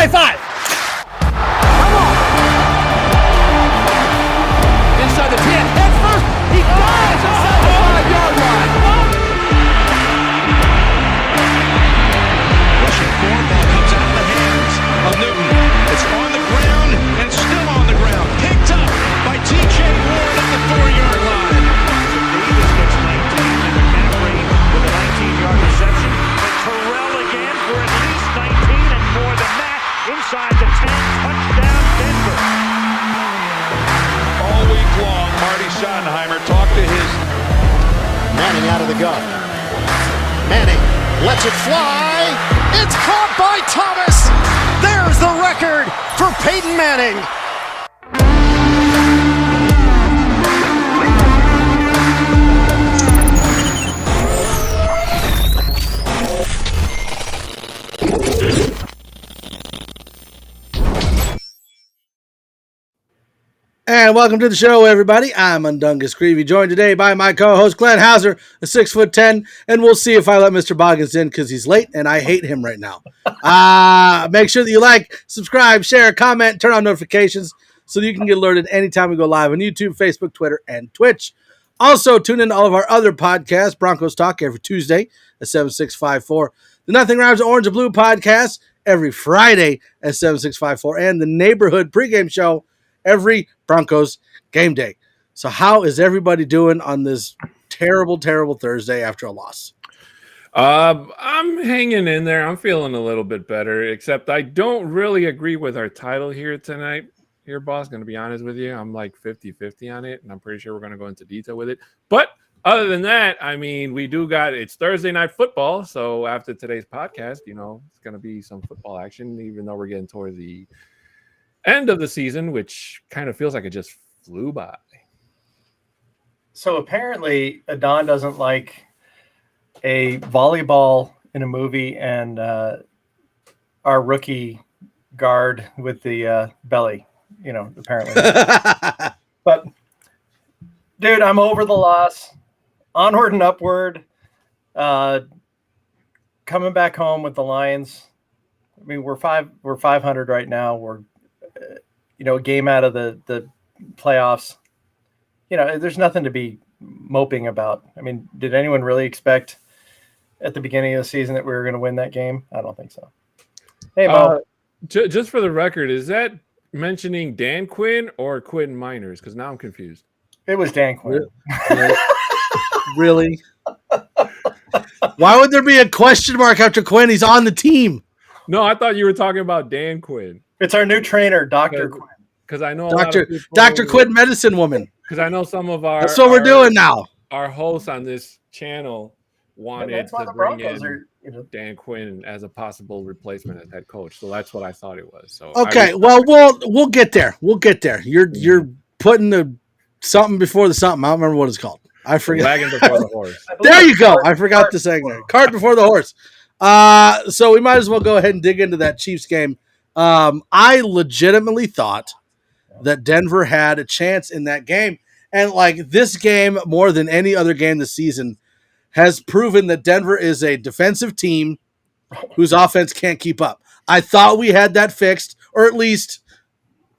high five. Come on. Inside the 10. Head first. He dives inside the 5-yard line. Rushing forward, ball comes out of the hands of Newton. It's on the ground and still on the ground. Picked up by T.J. Ward at the 4-yard line. Davis gets 19 and McCaffrey with a 19-yard reception. And Terrell again for at least 19 and more than that. Inside the 10, touchdown Denver. All week long, Marty Schottenheimer talked to his... Manning out of the gun. Manning lets it fly. It's caught by Thomas. There's the record for Peyton Manning. And welcome to the show, everybody. I'm Undungus Creevy, joined today by my co-host Glenn Hauser, a 6'10", and we'll see if I let Mr. Boggins in because he's late and I hate him right now. Make sure that you like, subscribe, share, comment, turn on notifications so that you can get alerted anytime we go live on YouTube, Facebook, Twitter, and Twitch. Also, tune in to all of our other podcasts, Broncos Talk every Tuesday at 7654, the Nothing Rhymes Orange and Blue podcast every Friday at 7654, and the Neighborhood pregame show every Broncos game day. So how is everybody doing on this terrible, terrible Thursday after a loss? I'm hanging in there. I'm feeling a little bit better, except I don't really agree with our title here tonight. Here, boss, going to be honest with you. I'm like 50-50 on it, and I'm pretty sure we're going to go into detail with it. But other than that, I mean, it's Thursday night football. So after today's podcast, it's going to be some football action, even though we're getting towards the end of the season, which kind of feels like it just flew by. So apparently Adon doesn't like a volleyball in a movie and our rookie guard with the belly, apparently. But dude, I'm over the loss. Onward and upward. Coming back home with the Lions. I mean, we're 500 right now. We're a game out of the playoffs. There's nothing to be moping about. I mean, did anyone really expect at the beginning of the season that we were going to win that game? I don't think so. Hey, Mo. Just for the record, is that mentioning Dan Quinn or Quinn Miners? Because now I'm confused. It was Dan Quinn. Really? Why would there be a question mark after Quinn? He's on the team. No, I thought you were talking about Dan Quinn. It's our new trainer, Dr. Quinn. Because I know Dr. Quinn, medicine woman. Because I know some of our... That's what we're doing now. Our hosts on this channel wanted to bring in Dan Quinn as a possible replacement as head coach. So that's what I thought it was. So okay, we'll get there. We'll get there. You're putting the something before the something. I don't remember what it's called. I forget. Wagon before the horse. There you go. I forgot to say there. Cart before the horse. So we might as well go ahead and dig into that Chiefs game. I legitimately thought that Denver had a chance in that game. And this game, more than any other game this season, has proven that Denver is a defensive team whose offense can't keep up. I thought we had that fixed, or at least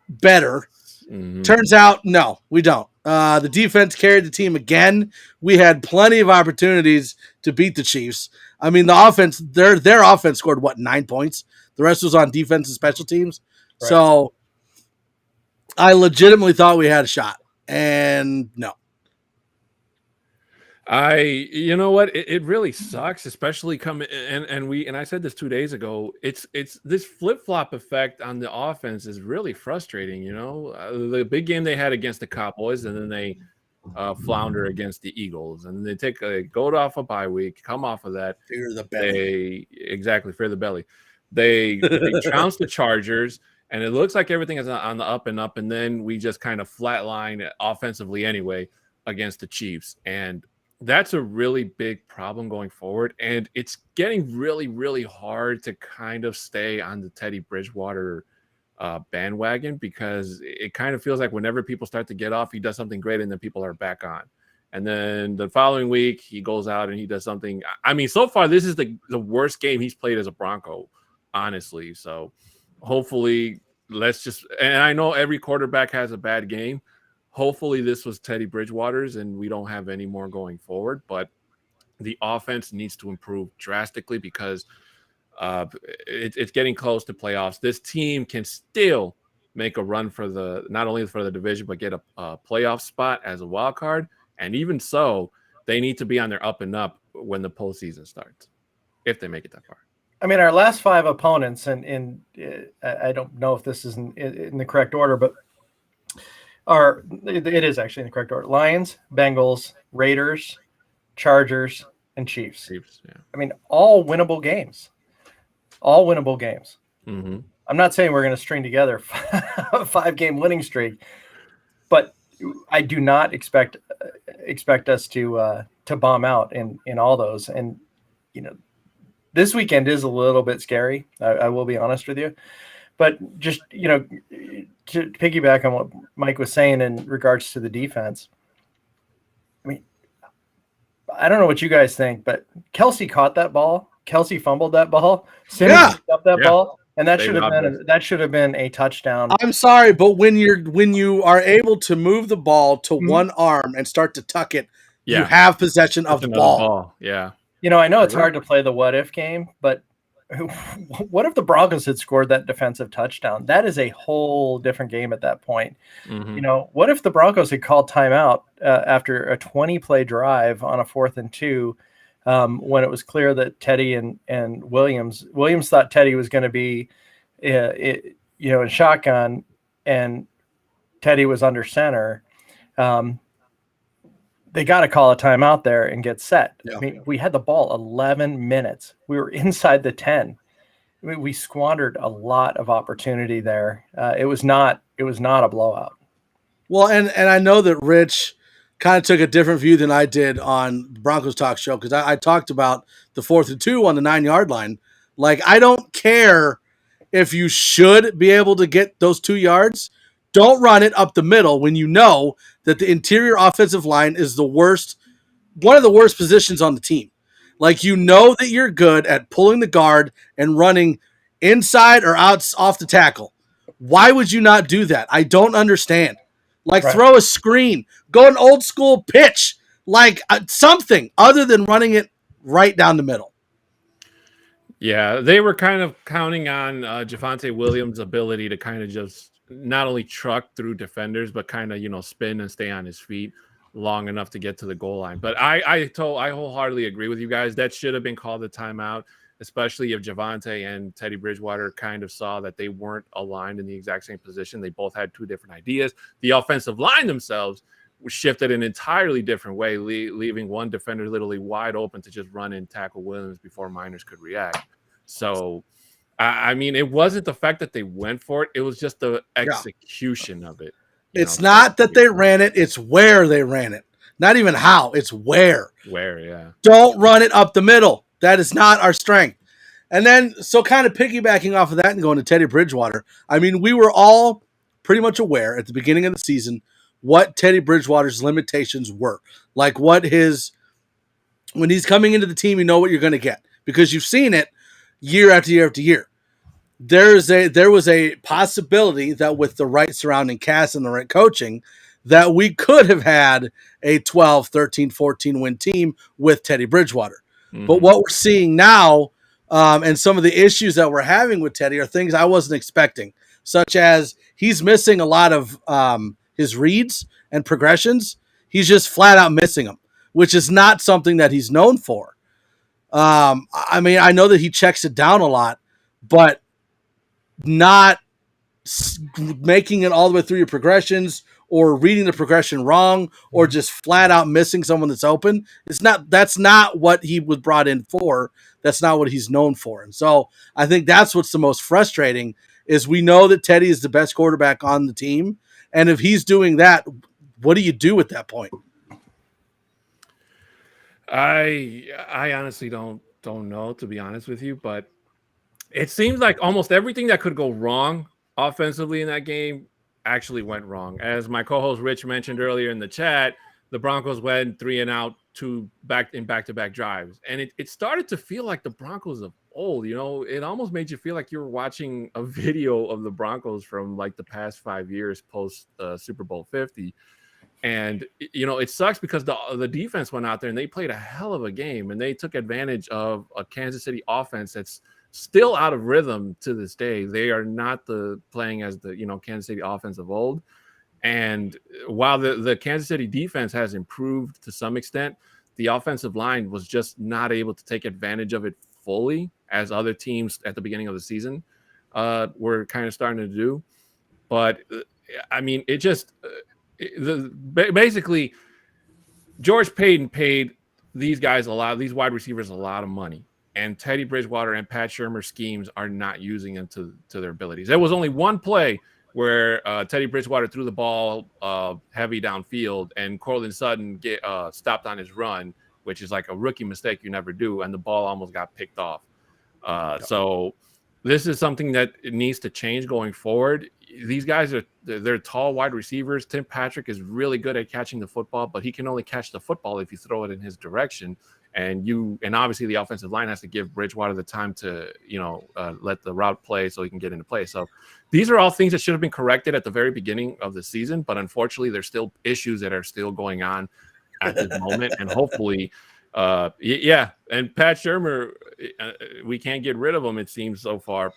better. Mm-hmm. Turns out, no, we don't. The defense carried the team again. We had plenty of opportunities to beat the Chiefs. I mean, the offense, their offense scored, 9 points? The rest was on defense and special teams. Right. So I legitimately thought we had a shot, and no. You know what? It really sucks, especially coming and I said this 2 days ago. It's this flip-flop effect on the offense is really frustrating. The big game they had against the Cowboys, and then they flounder against the Eagles, and they go off a bye week, come off of that. Fear the belly. Fear the belly. They trounce the Chargers, and it looks like everything is on the up and up, and then we just kind of flatline offensively anyway against the Chiefs. And that's a really big problem going forward, and it's getting really, really hard to kind of stay on the Teddy Bridgewater bandwagon, because it kind of feels like whenever people start to get off, he does something great, and then people are back on. And then the following week, he goes out and he does something. I mean, so far, this is the worst game he's played as a Bronco, honestly. So hopefully, and I know every quarterback has a bad game. Hopefully this was Teddy Bridgewater's and we don't have any more going forward, but the offense needs to improve drastically because it's getting close to playoffs. This team can still make a run for not only for the division, but get a playoff spot as a wild card. And even so, they need to be on their up and up when the postseason starts, if they make it that far. I mean, our last 5 opponents, and I don't know if this is in the correct order, but it is actually in the correct order. Lions, Bengals, Raiders, Chargers, and Chiefs. Yeah. I mean, all winnable games. All winnable games. Mm-hmm. I'm not saying we're going to string together a 5-game winning streak, but I do not expect us to bomb out in all those. And this weekend is a little bit scary. I will be honest with you, but just to piggyback on what Mike was saying in regards to the defense. I mean, I don't know what you guys think, but Kelsey caught that ball. Kelsey fumbled that ball. Simmons picked up that ball. And that should have been a touchdown. I'm sorry, but when you are able to move the ball to one arm and start to tuck it, you have possession of the ball. Yeah. I know it's hard to play the what if game, but what if the Broncos had scored that defensive touchdown? That is a whole different game at that point. Mm-hmm. What if the Broncos had called timeout after a 20-play drive on a 4th and 2? When it was clear that Teddy and Williams thought Teddy was going to be, in shotgun, and Teddy was under center. They got to call a timeout there and get set. Yeah. I mean, we had the ball 11 minutes. We were inside the 10. I mean, we squandered a lot of opportunity there. It was not a blowout. Well, and I know that Rich kind of took a different view than I did on the Broncos Talk Show, because I talked about the 4th and 2 on the 9-yard line. Like, I don't care if you should be able to get those 2 yards. Don't run it up the middle when you know that the interior offensive line is one of the worst positions on the team. Like, that you're good at pulling the guard and running inside or out off the tackle. Why would you not do that? I don't understand. Like, throw a screen, go an old school pitch, like something other than running it right down the middle. Yeah, they were kind of counting on Javonte Williams' ability to kind of just not only truck through defenders, but kind of, spin and stay on his feet long enough to get to the goal line. But I wholeheartedly agree with you guys. That should have been called a timeout, especially if Javonte and Teddy Bridgewater kind of saw that they weren't aligned in the exact same position. They both had 2 different ideas. The offensive line themselves shifted an entirely different way, leaving one defender literally wide open to just run and tackle Williams before Miners could react. So, I mean, it wasn't the fact that they went for it. It was just the execution of it. It's not that they ran it. It's where they ran it. Not even how. It's where. Where, yeah. Don't run it up the middle. That is not our strength. And then, so kind of piggybacking off of that and going to Teddy Bridgewater, I mean, we were all pretty much aware at the beginning of the season what Teddy Bridgewater's limitations were. Like when he's coming into the team, you know what you're going to get because you've seen it year after year after year. There was a possibility that with the right surrounding cast and the right coaching that we could have had a 12, 13, 14 win team with Teddy Bridgewater. Mm-hmm. But what we're seeing now and some of the issues that we're having with Teddy are things I wasn't expecting, such as he's missing a lot of his reads and progressions. He's just flat out missing them, which is not something that he's known for. I mean, I know that he checks it down a lot, but not making it all the way through your progressions or reading the progression wrong or just flat out missing someone that's open. That's not what he was brought in for. That's not what he's known for. And so I think that's what's the most frustrating is we know that Teddy is the best quarterback on the team. And if he's doing that, what do you do at that point? I honestly don't know, to be honest with you, but it seems like almost everything that could go wrong offensively in that game actually went wrong. As my co-host Rich mentioned earlier in the chat, the Broncos went 3 and out back-to-back drives. And it started to feel like the Broncos old. It almost made you feel like you were watching a video of the Broncos from like the past 5 years post Super Bowl 50. And, it sucks because the defense went out there and they played a hell of a game, and they took advantage of a Kansas City offense that's still out of rhythm to this day. They are not playing as the, Kansas City offense of old. And while the Kansas City defense has improved to some extent, the offensive line was just not able to take advantage of it fully as other teams at the beginning of the season were kind of starting to do. But, I mean, it just basically George Paton paid these guys these wide receivers a lot of money, and Teddy Bridgewater and Pat Shurmur's schemes are not using them to their abilities. There was only one play where Teddy Bridgewater threw the ball heavy downfield, and Courtland Sutton stopped on his run, which is like a rookie mistake you never do, and the ball almost got picked off. So this is something that it needs to change going forward. These guys they're tall wide receivers. Tim Patrick is really good at catching the football, but he can only catch the football if you throw it in his direction. And obviously the offensive line has to give Bridgewater the time to, let the route play so he can get into play. So these are all things that should have been corrected at the very beginning of the season, but unfortunately there's still issues that are still going on at this moment. And hopefully, and Pat Shurmur, we can't get rid of him, it seems so far.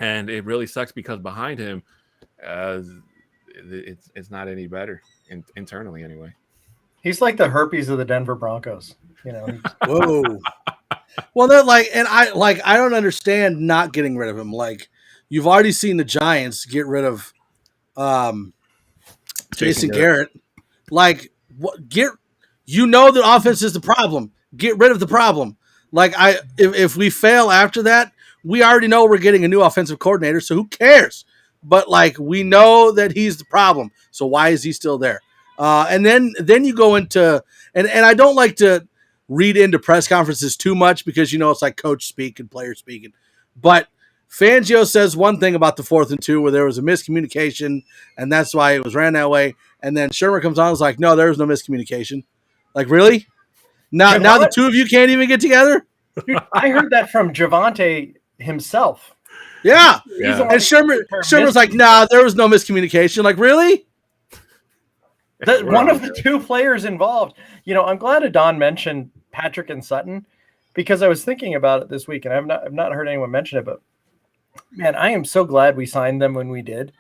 And it really sucks because behind him, it's not any better internally anyway. He's like the herpes of the Denver Broncos. Whoa. Well, they're like, and I don't understand not getting rid of him. Like, you've already seen the Giants get rid of Jason Garrett. Like, the offense is the problem. Get rid of the problem. Like, if we fail after that, we already know we're getting a new offensive coordinator, so who cares? But, like, we know that he's the problem, so why is he still there? And then you go into and I don't like to read into press conferences too much because it's like coach speak and player speaking. But Fangio says one thing about the 4th and 2 where there was a miscommunication, and that's why it was ran that way. And then Shurmur comes on and is like, no, there was no miscommunication. Like, really? Now the two of you can't even get together? Dude, I heard that from Javonte himself. Yeah. And Sherman's like, nah, there was no miscommunication. Like, really? One of the two players involved. I'm glad Adon mentioned Patrick and Sutton because I was thinking about it this week, and I've not heard anyone mention it. But man, I am so glad we signed them when we did,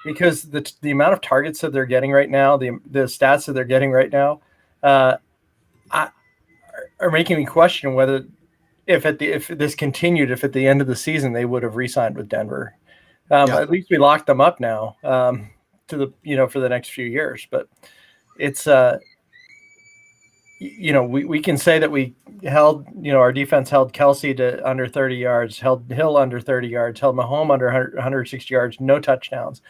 because the amount of targets that they're getting right now, the stats that they're getting right now, are making me question whether if this continued, if at the end of the season they would have re-signed with Denver. At least we locked them up now. For the next few years, but it's we can say that we held, our defense held Kelsey to under 30 yards, held Hill under 30 yards, held Mahomes under 160 yards, no touchdowns.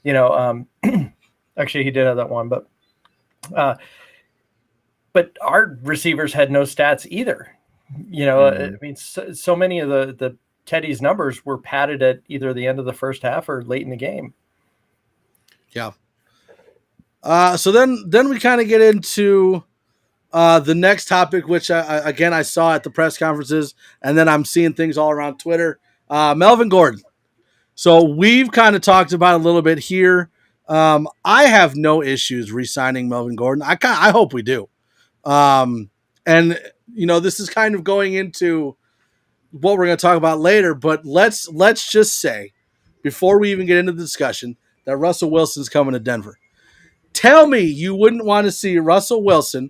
Actually he did have that one, but our receivers had no stats either. I mean, so many of the Teddy's numbers were padded at either the end of the first half or late in the game. Yeah. So then we kind of get into the next topic, which I saw at the press conferences, and then I'm seeing things all around Twitter. Melvin Gordon. So we've kind of talked about it a little bit here. I have no issues re-signing Melvin Gordon. I hope we do. And this is kind of going into what we're going to talk about later, but let's just say before we even get into the discussion that Russell Wilson's coming to Denver. Tell me you wouldn't want to see Russell Wilson,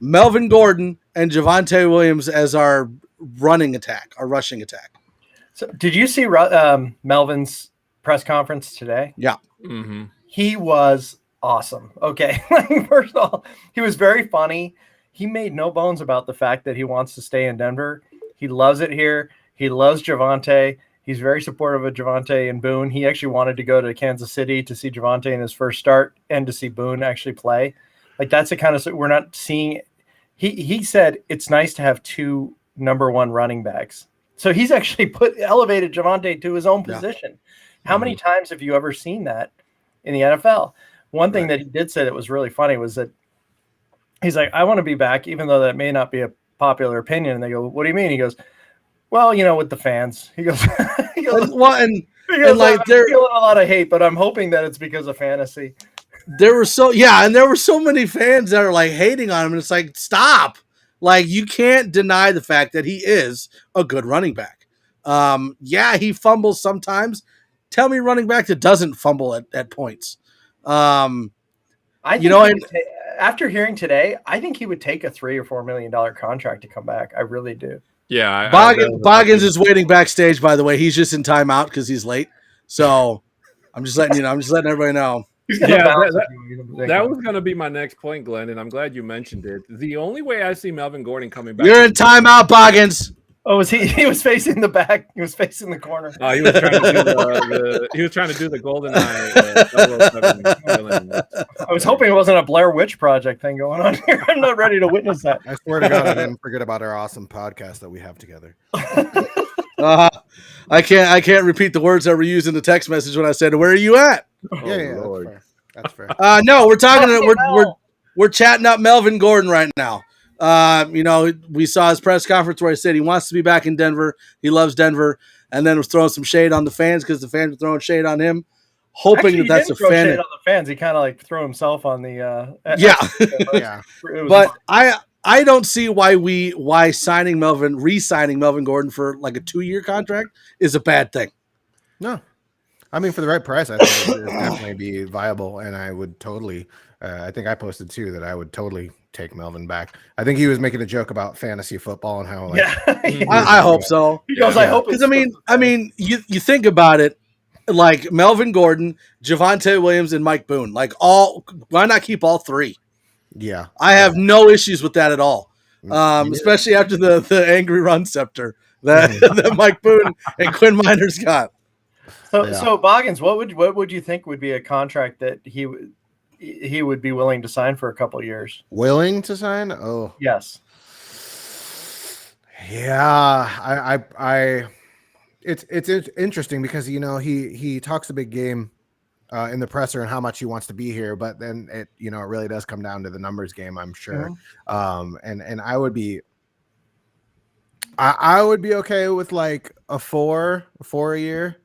Melvin Gordon, and Javonte Williams as our rushing attack. So did you see Melvin's press conference today? Yeah. Mm-hmm. He was awesome. Okay. First of all, he was very funny. He made no bones about the fact that he wants to stay in Denver. He loves it here. He loves Javonte. He's very supportive of Javonte and Boone. He actually wanted to go to Kansas City to see Javonte in his first start and to see Boone actually play. Like, that's the kind of we're not seeing. He said it's nice to have two number one running backs. So he's actually elevated Javonte to his own position. How many times have you ever seen that in the NFL? One thing that he did say that was really funny was that he's like, I want to be back, even though that may not be a popular opinion. And they go, what do you mean? He goes, Well, with the fans, he goes. and I'm like feeling a lot of hate, but I'm hoping that it's because of fantasy. There were so many fans that are like hating on him, and it's like, stop. Like, you can't deny the fact that he is a good running back. He fumbles sometimes. Tell me running back that doesn't fumble at points. After hearing today, I think he would take a $3 or $4 million contract to come back. I really do. Yeah. Boggins is waiting backstage, by the way. He's just in timeout because he's late. So I'm just letting everybody know. That was going to be my next point, Glenn, and I'm glad you mentioned it. The only way I see Melvin Gordon coming back. You're in timeout, Boggins. Oh, he was facing the back. He was facing the corner. He was trying to do the golden eye. I was hoping it wasn't a Blair Witch Project thing going on here. I'm not ready to witness that. I swear to God, I didn't forget about our awesome podcast that we have together. I can't repeat the words that were used in the text message when I said, "Where are you at?" That's fair. No, we're talking. We're chatting up Melvin Gordon right now. We saw his press conference where he said he wants to be back in Denver. He loves Denver, and then was throwing some shade on the fans because the fans were throwing shade on him, hoping that's a fan. Shade on the fans. He kind of like threw himself on the. Yeah. But I don't see why re-signing Melvin Gordon for like a 2-year contract is a bad thing. No, I mean, for the right price, I think it would definitely be viable, and I would totally. I think I posted too that I would totally take Melvin back. I think he was making a joke about fantasy football and how I hope so. He goes, I hope, because I mean, you think about it, like Melvin Gordon, Javonte Williams, and Mike Boone, why not keep all three? Yeah, I have no issues with that at all. Especially after the angry run scepter that Mike Boone and Quinn Miners got. So Boggins, what would you think would be a contract that he would be willing to sign for a couple of years? Willing to sign? Oh, yes. Yeah, I it's interesting because he talks a big game in the presser and how much he wants to be here, but then it really does come down to the numbers game, I'm sure. Mm-hmm. And I would be okay with like a four a year.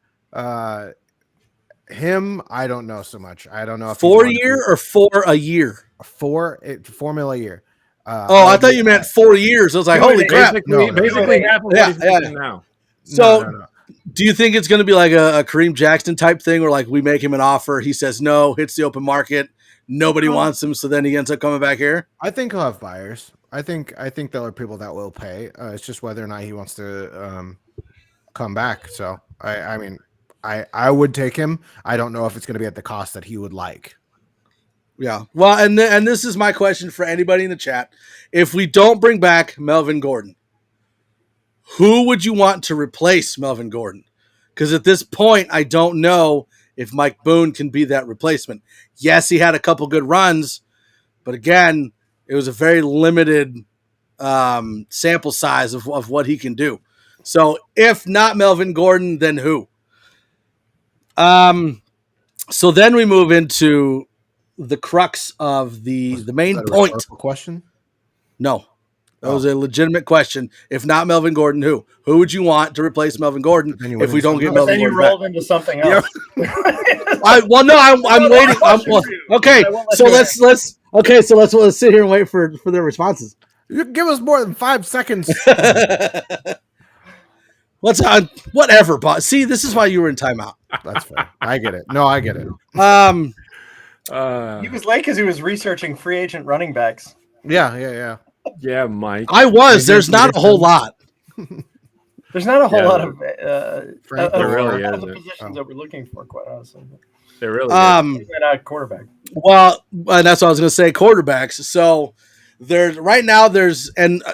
Him, I don't know so much. I don't know if 4 year or 4 a year. $4 million a year. I thought you meant 4 years. I was like, holy crap! Basically half of what he's making now. So, do you think it's going to be like a Kareem Jackson type thing, where like we make him an offer, he says no, hits the open market, nobody wants him, so then he ends up coming back here? I think he'll have buyers. I think there are people that will pay. It's just whether or not he wants to come back. So I mean, I would take him. I don't know if it's going to be at the cost that he would like. Yeah. Well, and this is my question for anybody in the chat. If we don't bring back Melvin Gordon, who would you want to replace Melvin Gordon? Because at this point, I don't know if Mike Boone can be that replacement. Yes, he had a couple good runs, but again, it was a very limited sample size of what he can do. So if not Melvin Gordon, then who? So then we move into the crux of the main point. Question? No, that was a legitimate question. If not Melvin Gordon, who? Who would you want to replace Melvin Gordon if we don't get Melvin Gordon? Then you rolled into something else. I'm waiting. Okay, so let's sit here and wait for their responses. You give us more than 5 seconds. What's on? Whatever, but see, this is why you were in timeout. That's fair. I get it. No, I get it. He was late because he was researching free agent running backs. Yeah, Mike. I was. There's not a whole lot. There's not a whole lot of there really the positions that we're looking for, quite honestly. There really is. Not quarterback. Well, and that's what I was going to say. Quarterbacks. So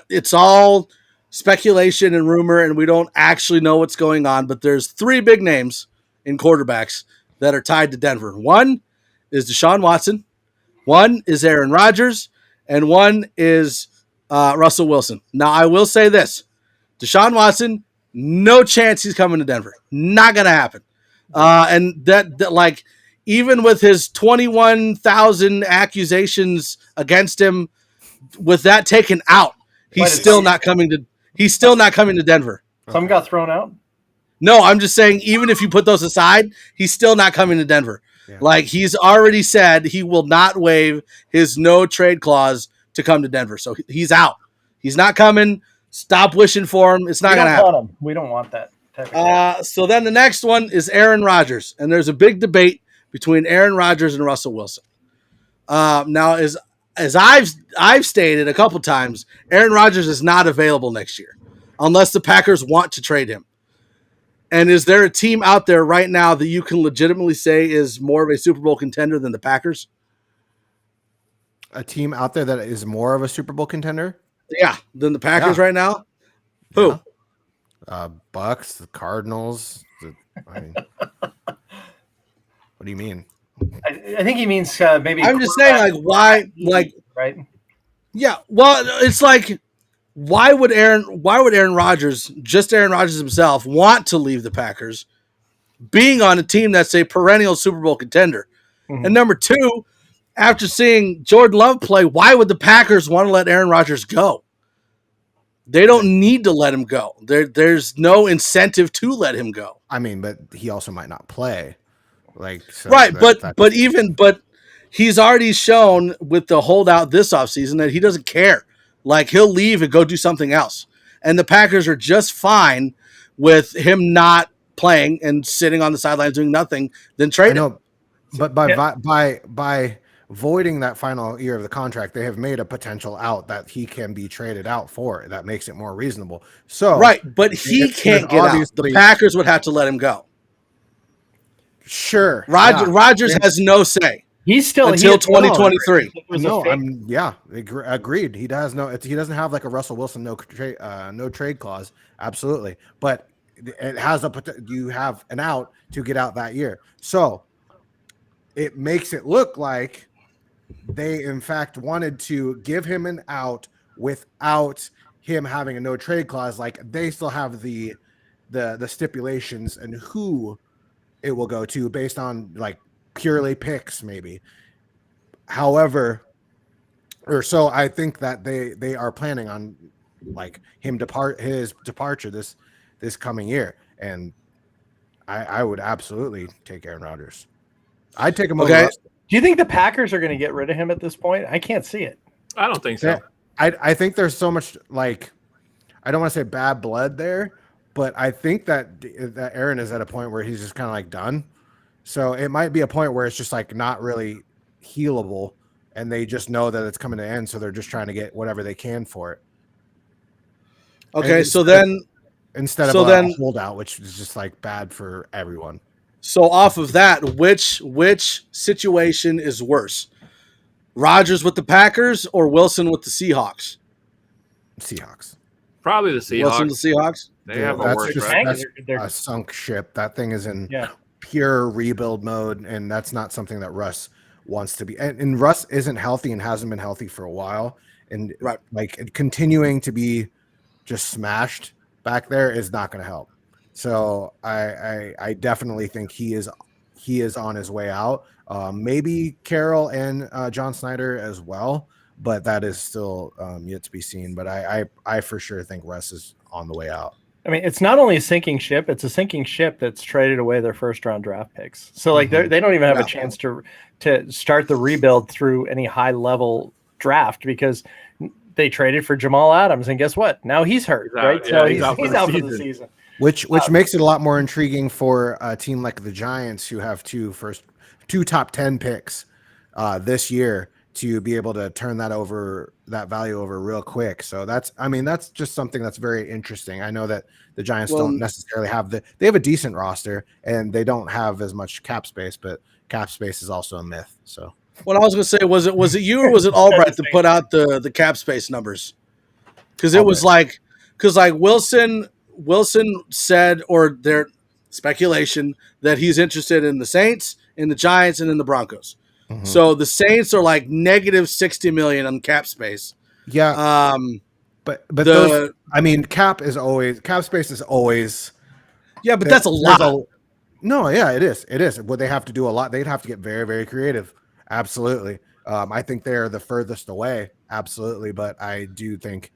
it's all speculation and rumor, and we don't actually know what's going on. But there's 3 big names in quarterbacks that are tied to Denver. One is Deshaun Watson, one is Aaron Rodgers, and one is Russell Wilson. Now, I will say this. Deshaun Watson, no chance he's coming to Denver. Not going to happen. And that like, even with his 21,000 accusations against him, with that taken out, he's still not coming to Denver. Some got thrown out. No, I'm just saying, even if you put those aside, he's still not coming to Denver. Yeah. Like, he's already said he will not waive his no trade clause to come to Denver. So he's out. He's not coming. Stop wishing for him. It's not going to happen. We don't want that type of guy. So then the next one is Aaron Rodgers. And there's a big debate between Aaron Rodgers and Russell Wilson. Now, as I've stated a couple times, Aaron Rodgers is not available next year unless the Packers want to trade him. And is there a team out there right now that you can legitimately say is more of a Super Bowl contender than the Packers? A team out there that is more of a Super Bowl contender? Yeah, than the Packers right now? Who? Bucks, the Cardinals. What do you mean? I think he means maybe. I'm just saying, like, why? Like, right? Yeah, well, it's like, why would Aaron Rodgers, just Aaron Rodgers himself, want to leave the Packers, being on a team that's a perennial Super Bowl contender? Mm-hmm. And number two, after seeing Jordan Love play, why would the Packers want to let Aaron Rodgers go? They don't need to let him go. There's no incentive to let him go. I mean, but he also might not play. So right, but he's already shown with the holdout this offseason that he doesn't care. Like, he'll leave and go do something else. And the Packers are just fine with him not playing and sitting on the sidelines doing nothing than trade him. But by voiding that final year of the contract, they have made a potential out that he can be traded out for. That makes it more reasonable. So right, but he can't get out. The Packers would have to let him go. Sure. Rodgers has no say. He's still until 2023. Agreed. He doesn't have like a Russell Wilson no trade clause. Absolutely, but it has you have an out to get out that year. So it makes it look like they in fact wanted to give him an out without him having a no trade clause. Like, they still have the stipulations and who it will go to based on like purely picks, maybe. However, so I think that they are planning on like his departure this coming year, and I would absolutely take Aaron Rodgers. I'd take him over Russell. Do you think the Packers are going to get rid of him at this point? I can't see it. I don't think so. I think there's so much, like, I don't want to say bad blood there, but I think that Aaron is at a point where he's just kind of like done. So it might be a point where it's just like not really healable, and they just know that it's coming to end. So they're just trying to get whatever they can for it. Okay. So then instead of a holdout, which is just like bad for everyone. So off of that, which situation is worse? Rodgers with the Packers or Wilson with the Seahawks? Seahawks. Probably the Seahawks. Wilson the Seahawks? They have a worse record. That's a sunk ship. That thing is in pure rebuild mode, and that's not something that Russ wants to be. And Russ isn't healthy and hasn't been healthy for a while. And like continuing to be just smashed back there is not going to help. So I definitely think he is on his way out. Maybe Carroll and John Snyder as well, but that is still yet to be seen. But I for sure think Russ is on the way out. I mean, it's not only a sinking ship; it's a sinking ship that's traded away their first-round draft picks. So, like, they don't even have a chance to start the rebuild through any high-level draft because they traded for Jamal Adams, and guess what? Now he's hurt, right? So he's out for the season. Which makes it a lot more intriguing for a team like the Giants, who have two top 10 picks this year, to be able to turn that value over real quick. So that's just something that's very interesting. I know that the Giants don't necessarily they have a decent roster and they don't have as much cap space, but cap space is also a myth. So what I was going to say, was it you or was it Albright that put out the cap space numbers? Because it was like Wilson said, or their speculation that he's interested in the Saints, in the Giants, and in the Broncos. Mm-hmm. So the Saints are like negative $60 million on cap space. Yeah. But those, cap space is always. Yeah, but that's a lot. No, yeah, it is. It is. Well, they have to do a lot. They'd have to get very, very creative. Absolutely. I think they're the furthest away. Absolutely. But I do think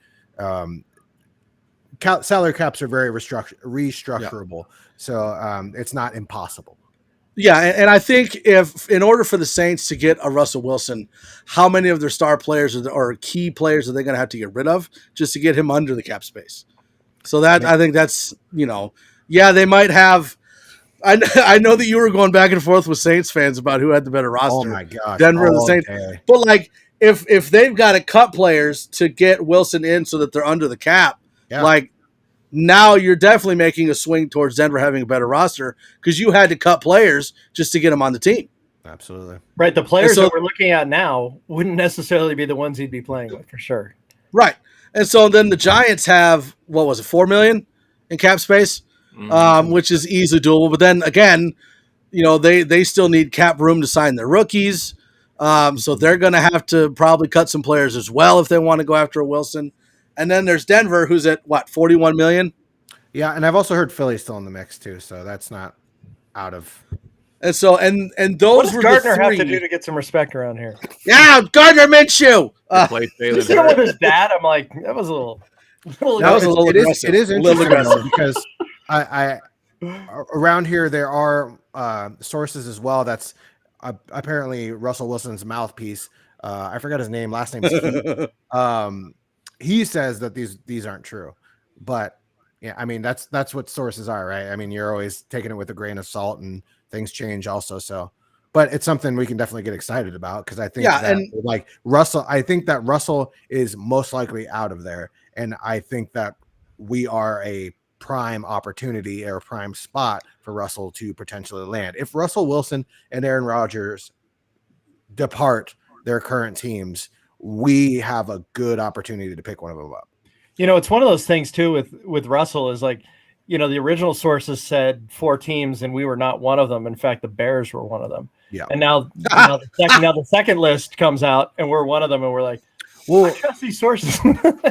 salary caps are very restructurable, so it's not impossible. Yeah, and I think if in order for the Saints to get a Russell Wilson, how many of their star players or key players are they going to have to get rid of just to get him under the cap space? So that I think that's they might have. I know that you were going back and forth with Saints fans about who had the better roster. Oh my gosh, Denver or the Saints. But like if they've got to cut players to get Wilson in so that they're under the cap, like. Now you're definitely making a swing towards Denver having a better roster because you had to cut players just to get them on the team. Absolutely. Right. The players that we're looking at now wouldn't necessarily be the ones he'd be playing with for sure. Right. And so then the Giants have, what was it, $4 million in cap space, which is easily doable. But then again, they still need cap room to sign their rookies. So they're going to have to probably cut some players as well if they want to go after a Wilson. And then there's Denver, who's at what, 41 million? Yeah, and I've also heard Philly's still in the mix too, so that's not out of. And so and those what does were Gardner the three. have to do to get some respect around here? Yeah, Gardner Minshew. You see him with his dad. I'm like, that was a little. It is interesting because I around here there are sources as well. That's apparently Russell Wilson's mouthpiece. I forgot his name. Last name is Keith. He says that these aren't true, but yeah, I mean that's what sources are, right? I mean you're always taking it with a grain of salt, and things change also. So, but it's something we can definitely get excited about because I think I think that Russell is most likely out of there, and I think that we are a prime opportunity or a prime spot for Russell to potentially land. If Russell Wilson and Aaron Rodgers depart their current teams, we have a good opportunity to pick one of them up. It's one of those things too with Russell is like, the original sources said 4 teams and we were not one of them. In fact, the Bears were one of them. Yeah. And now the second list comes out and we're one of them and we're like, well, I trust these sources.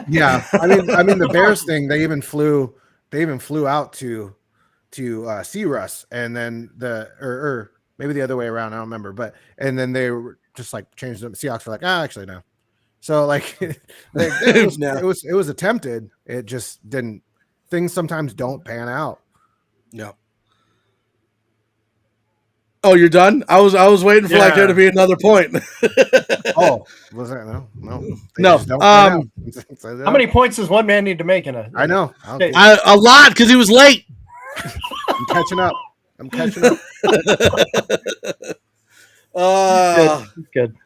Yeah. I mean the Bears thing, they even flew out to see Russ, and then or maybe the other way around, I don't remember, and then they were just like changed them. Seahawks were like, actually no. So like it was attempted. It just didn't. Things sometimes don't pan out. Yeah. Oh, you're done? I was waiting for there to be another point. Oh, was that no? No. How many points does one man need to make in a? I know. A lot because he was late. I'm catching up. Good.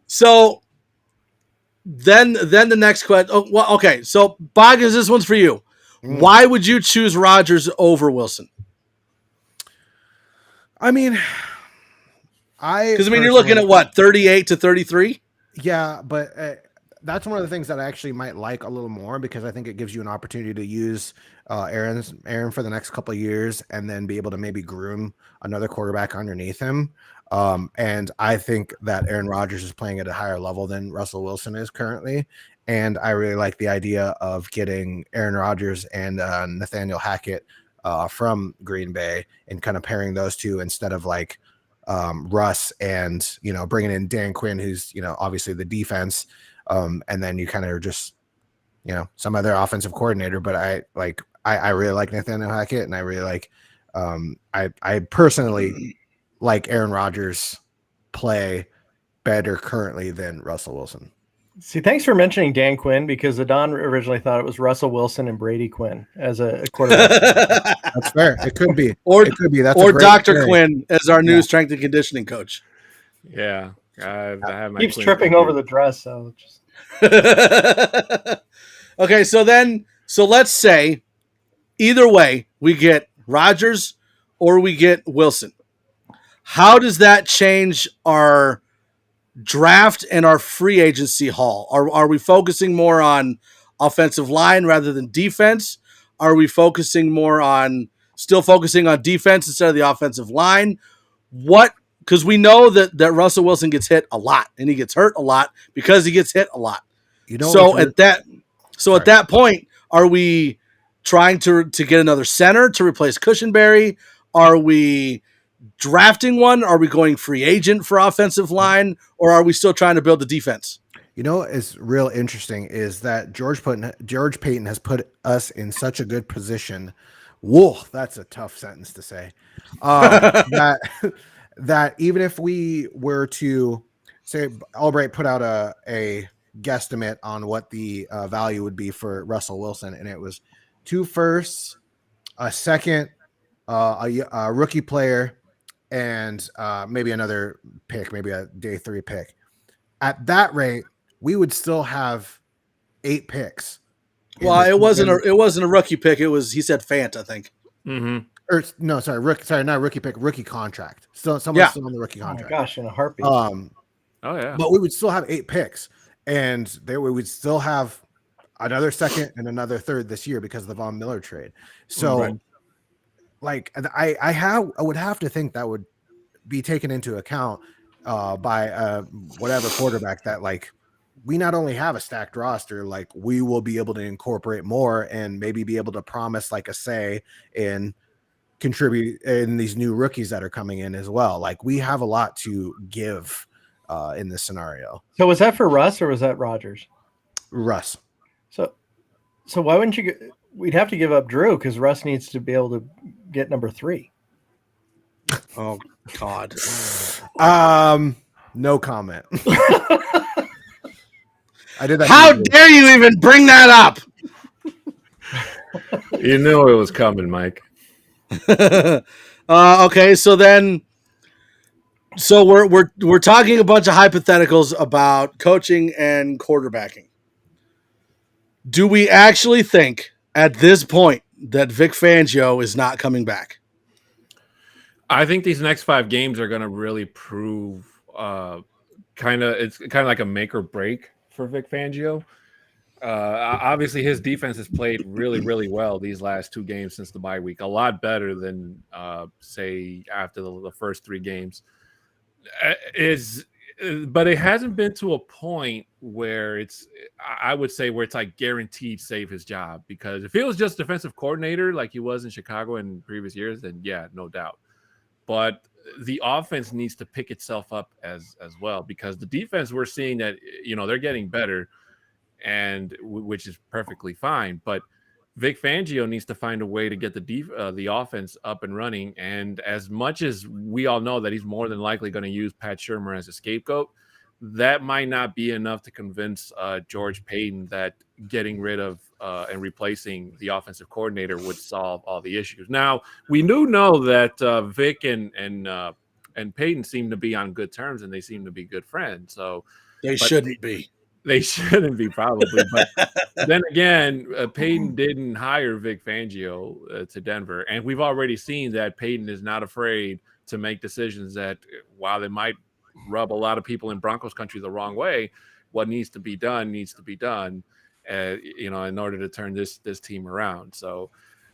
So then the next question. Oh, well, okay. So Boggins, this one's for you. Why would you choose Rodgers over Wilson? I mean, you're looking at what, 38 to 33? Yeah, but that's one of the things that I actually might like a little more because I think it gives you an opportunity to use Aaron for the next couple of years and then be able to maybe groom another quarterback underneath him. And I think that Aaron Rodgers is playing at a higher level than Russell Wilson is currently. And I really like the idea of getting Aaron Rodgers and Nathaniel Hackett from Green Bay and kind of pairing those two instead of like Russ and, bringing in Dan Quinn, who's, obviously the defense. And then you kind of just, some other offensive coordinator, but I really like Nathaniel Hackett, and I really like, I personally like Aaron Rodgers play better currently than Russell Wilson. See, thanks for mentioning Dan Quinn because Adon originally thought it was Russell Wilson and Brady Quinn as a quarterback. That's fair. It could be. That's or Dr. Theory. Quinn as our new strength and conditioning coach. Yeah. I have my keeps tripping over the dress. So just... Okay, so let's say either way we get Rodgers or we get Wilson. How does that change our draft and our free agency haul? Are we focusing more on offensive line rather than defense? Are we focusing more on focusing on defense instead of the offensive line? Because we know that Russell Wilson gets hit a lot and he gets hurt a lot because he gets hit a lot. At that point, are we trying to get another center to replace Cushenberry? Are we drafting one? Are we going free agent for offensive line, or are we still trying to build the defense? You know what is real interesting is that George Payton has put us in such a good position. Whoa, that's a tough sentence to say. That that even if we were to say Albright put out a guesstimate on what the value would be for Russell Wilson, and it was 2 firsts, a second, a rookie player, and maybe another pick, maybe a day 3 pick. At that rate, we would still have 8 picks. Well, it wasn't a rookie pick. It was, he said Fant, I think. Mm-hmm. Or no, sorry, not rookie pick, rookie contract. Still, someone's still on the rookie contract. Oh my gosh, in a heartbeat. Oh yeah. But we would still have 8 picks, and we would still have another second and another third this year because of the Von Miller trade. So, Right. like, I would have to think that would be taken into account by whatever quarterback that, like, we not only have a stacked roster, like we will be able to incorporate more and maybe be able to promise like a say in contribute in these new rookies that are coming in as well. Like we have a lot to give in this scenario. So was that for Russ or was that Rodgers? Russ. So why wouldn't you? We'd have to give up Drew because Russ needs to be able to get number 3. Oh God. No comment. I did that. How dare you even bring that up? You knew it was coming, Mike. Okay, so we're talking a bunch of hypotheticals about coaching and quarterbacking. Do we actually think at this point that Vic Fangio is not coming back? I think these next 5 games are going to really prove it's kind of like a make or break for Vic Fangio. Obviously, his defense has played really, really well these last 2 games since the bye week. A lot better than, say, after the first 3 games. But it hasn't been to a point where I would say, where it's like guaranteed save his job. Because if he was just defensive coordinator like he was in Chicago in previous years, then yeah, no doubt. But the offense needs to pick itself up as well, because the defense, we're seeing that, they're getting better, and which is perfectly fine. But Vic Fangio needs to find a way to get the offense up and running. And as much as we all know that he's more than likely going to use Pat Shurmur as a scapegoat, that might not be enough to convince George Payton that getting rid of and replacing the offensive coordinator would solve all the issues. Now, we do know that Vic and Payton seem to be on good terms, and they seem to be good friends. So They shouldn't be. They shouldn't be, probably. But then again, Payton didn't hire Vic Fangio to Denver. And we've already seen that Payton is not afraid to make decisions that, while they might rub a lot of people in Broncos country the wrong way, what needs to be done needs to be done, in order to turn this team around. So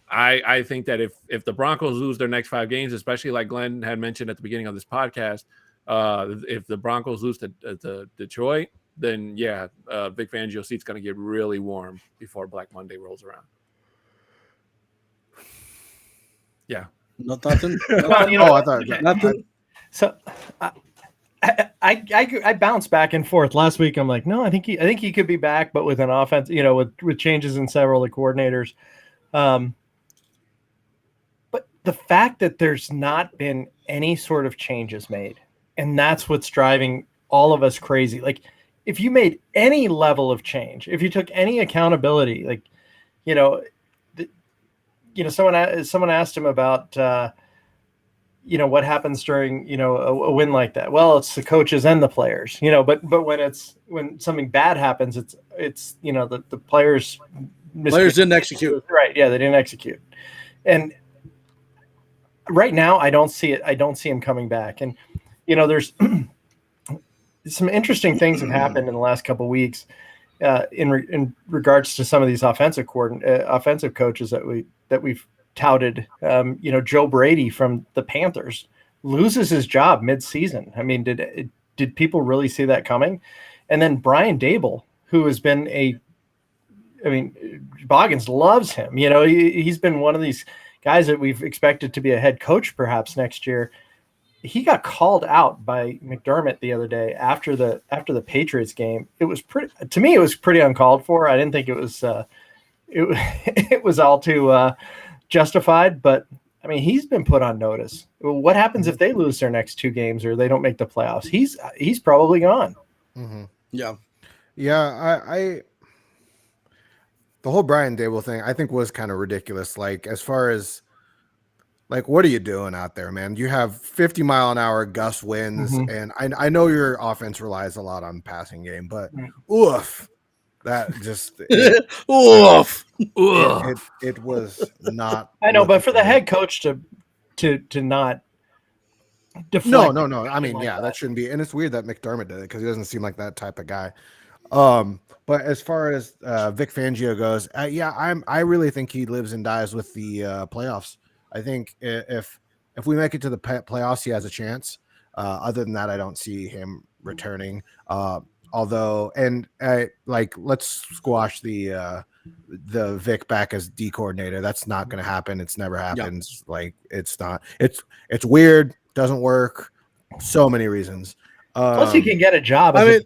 I think that if the Broncos lose their next 5 games, especially like Glenn had mentioned at the beginning of this podcast, if the Broncos lose to Detroit, then yeah, Vic Fangio's seat's going to get really warm before Black Monday rolls around. Yeah. Nothing. I thought Nothing. So I bounce back and forth. Last week I'm like, no, I think he could be back, but with an offense, with changes in several of the coordinators. But the fact that there's not been any sort of changes made, and that's what's driving all of us crazy. Like, if you made any level of change, if you took any accountability, like, someone asked him about, what happens during, a win like that. Well, it's the coaches and the players, but when something bad happens, it's the players Didn't execute. Right. Yeah. They didn't execute. And right now I don't see it. I don't see him coming back. And, there's some interesting things have happened in the last couple of weeks in regards to some of these offensive coaches that we've touted. Joe Brady from the Panthers loses his job mid-season. I mean, did people really see that coming? And then Brian Dable, who has been Boggins loves him. He's been one of these guys that we've expected to be a head coach perhaps next year. he got called out by McDermott the other day after the Patriots game. It was to me, it was pretty uncalled for. I didn't think it was it was all too justified, but I mean, he's been put on notice. What happens if they lose their next 2 games or they don't make the playoffs? He's probably gone. Mm-hmm. Yeah. I the whole Brian Dable thing, I think, was kind of ridiculous. Like, as far as, like, what are you doing out there, man? You have 50-mile-an-hour gust winds, and I know your offense relies a lot on passing game, but oof, that just Oof. it was not. I know, but for the head coach to not deflect. No. I mean, that shouldn't be. And it's weird that McDermott did it because he doesn't seem like that type of guy. But as far as Vic Fangio goes, I really think he lives and dies with the playoffs. I think if we make it to the playoffs, he has a chance. Other than that, I don't see him returning. Although, and let's squash the Vic back as D coordinator. That's not going to happen. It's never happens. Yeah. Like, it's not. It's weird. Doesn't work. So many reasons. Plus, he can get a job. I mean,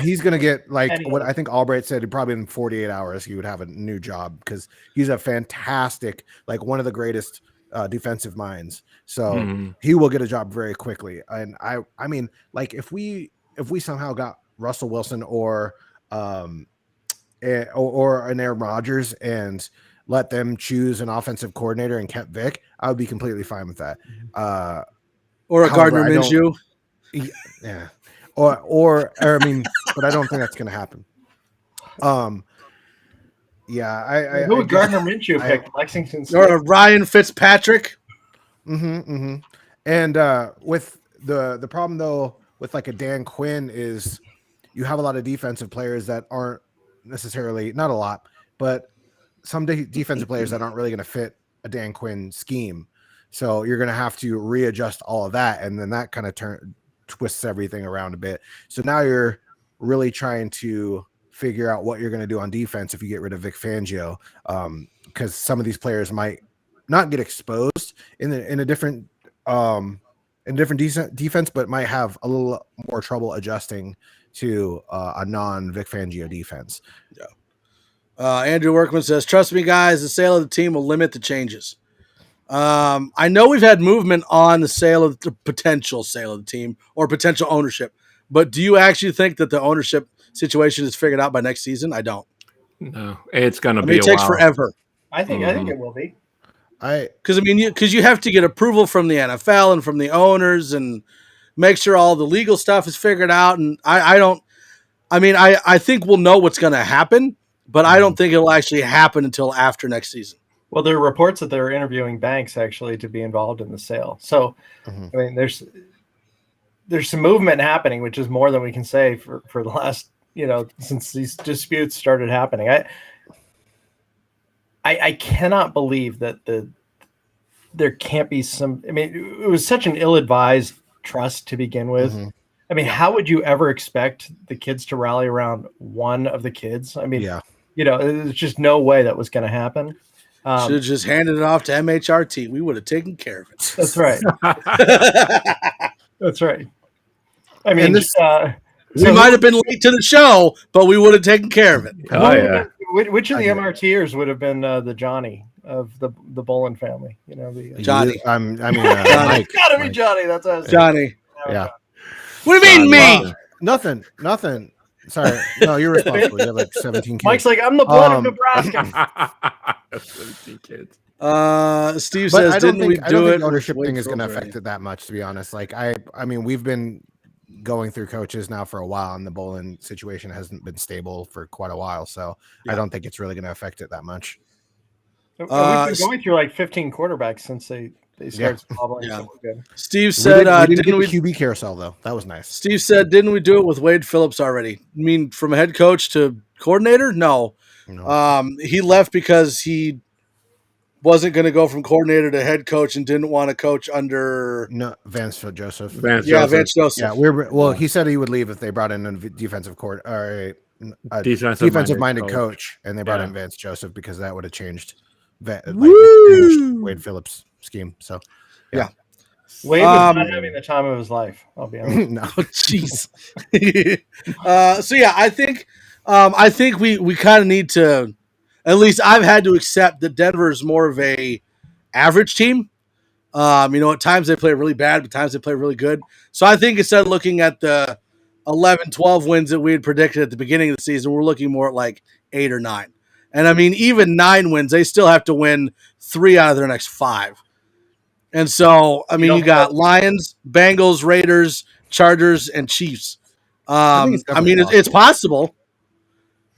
he's going to get, like, what I think Albright said, probably in 48 hours, he would have a new job because he's a fantastic, like, one of the greatest defensive minds. So he will get a job very quickly. And I mean, like, if we somehow got Russell Wilson or an Aaron Rodgers and let them choose an offensive coordinator and kept Vic, I would be completely fine with that. Or a Gardner Minshew. Yeah, or I mean, but I don't think that's going to happen. Who would Gardner Minshew pick? Lexington State? Or a Ryan Fitzpatrick. And with the problem though with, like, a Dan Quinn is you have a lot of defensive players that aren't necessarily, not a lot, but some defensive players that aren't really going to fit a Dan Quinn scheme. So you're going to have to readjust all of that, and then that kind of twists everything around a bit. So now you're really trying to figure out what you're going to do on defense if you get rid of Vic Fangio, because some of these players might not get exposed in a different defense, but might have a little more trouble adjusting to a non-Vic Fangio defense. Yeah. Andrew Workman says, "Trust me, guys, the sale of the team will limit the changes." I know we've had movement on the potential sale of the team or potential ownership, but do you actually think that the ownership situation is figured out by next season? I don't. No, it's going to be. It takes forever. I think it will be. Because you have to get approval from the NFL and from the owners and make sure all the legal stuff is figured out. And I think we'll know what's going to happen, but I don't think it'll actually happen until after next season. Well, there are reports that they're interviewing banks actually to be involved in the sale. So, I mean, there's some movement happening, which is more than we can say for the last, since these disputes started happening. I cannot believe that there can't be some. I mean, it was such an ill-advised trust to begin with. I mean, how would you ever expect the kids to rally around one of the kids? I mean, there's just no way that was going to happen. Should have just handed it off to MHRT. We would have taken care of it. That's right. That's right. I mean, we might have been late to the show, but we would have taken care of it. Oh, yeah. Which of the MRTers would have been the Johnny of the Bolin family? Johnny. Mike. It's gotta be Johnny. That's us. Johnny. Yeah. What do you mean me? Nothing. Sorry. No, you're responsible. You have like 17 kids. Mike's like, I'm the blood of Nebraska. 17 kids. Steve says, didn't we do it? The ownership thing is going to affect it that much, to be honest. Like, I mean, we've been going through coaches now for a while, and the Bolin situation hasn't been stable for quite a while. So I don't think it's really going to affect it that much. We've been going through like 15 quarterbacks since they started squabbling. Yeah. So good. Steve said, didn't we QB carousel though? That was nice. Steve said, didn't we do it with Wade Phillips already? I mean, from head coach to coordinator? No. He left because he wasn't going to go from coordinator to head coach and didn't want to coach under Vance Joseph. Vance Joseph. Yeah, he said he would leave if they brought in a defensive court or a defensive-minded coach, and they brought in Vance Joseph because that would have changed Wade Phillips' scheme. So Wade was not having the time of his life. I'll be honest. No. Jeez. So yeah, I think we kind of need to. At least I've had to accept that Denver is more of a average team. At times they play really bad, but at times they play really good. So I think instead of looking at the 11, 12 wins that we had predicted at the beginning of the season, we're looking more at like 8 or 9. And I mean, even 9 wins, they still have to win 3 out of their next 5. And so, I mean, you got Lions, Bengals, Raiders, Chargers, and Chiefs. It's possible.